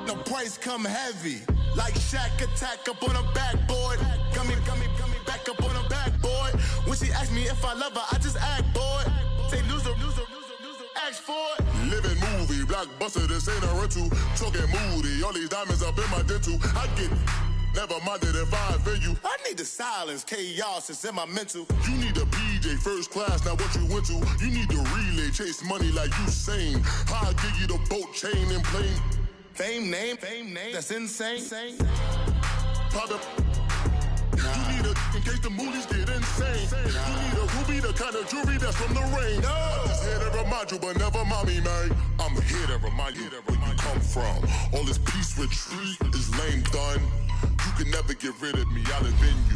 The price come heavy. Like Shaq attack up on a backboard. Gummy, back up on a backboard. When she asked me if I love her, I just act bored. Say loser, ask for it. Living movie, blockbuster, this ain't a rental. Talking moody, all these diamonds up in my dental. I get never minded if I offend you. I need the silence, chaos is in my mental. You need a PJ first class, not what you went to. You need the relay, chase money like you sane. How I give you the boat chain and plane. Fame name, that's insane. Private. You need a in case the movies get insane. You need a ruby, the kind of jewelry that's from the rain. No. I'm just here to remind you, but never mommy, man. I'm here to remind you where you come from. All this peace retreat is lame done. You can never get rid of me. I live in you.